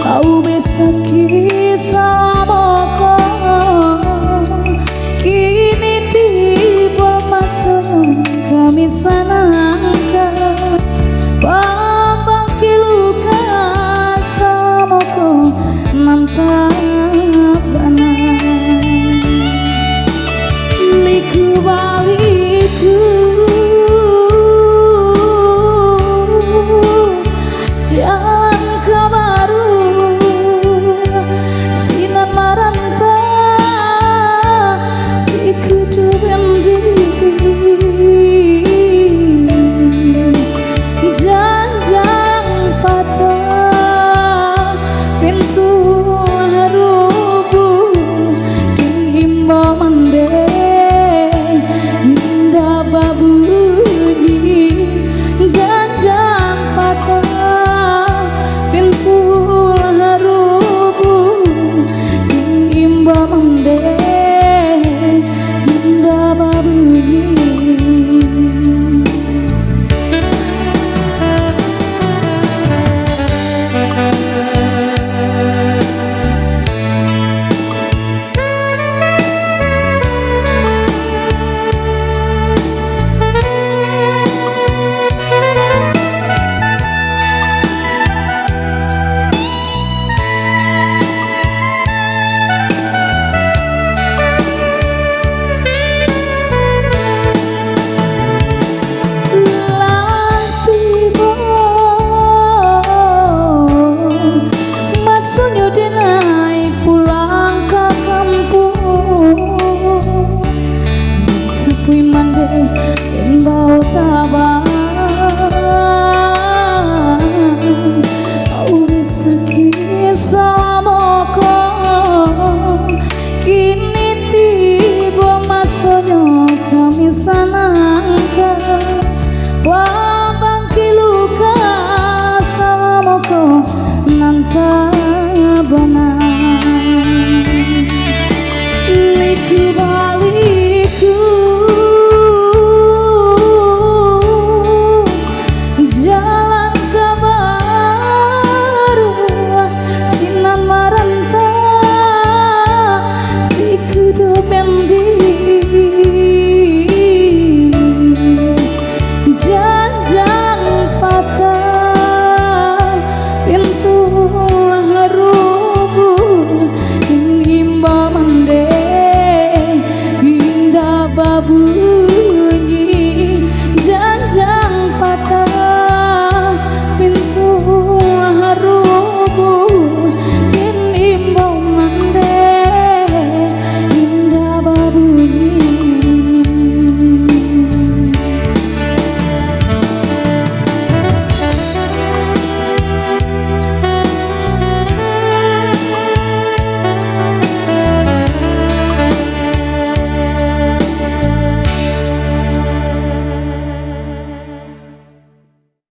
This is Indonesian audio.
Kau bisa kisah moko kini tiba masuk kami sanangka babang kiluka samoko mantap banang liku baliku jalan ke baru sinar maranta si kudu bendi janjang patah pintu harubu kini imba mande indah babunyi janjang patah pintu harubu imba mande indah babunyi. Bau tabang kau bisa kisah moko kini tiba masanya kami sanangka babang kiluka samoko nanta banang liku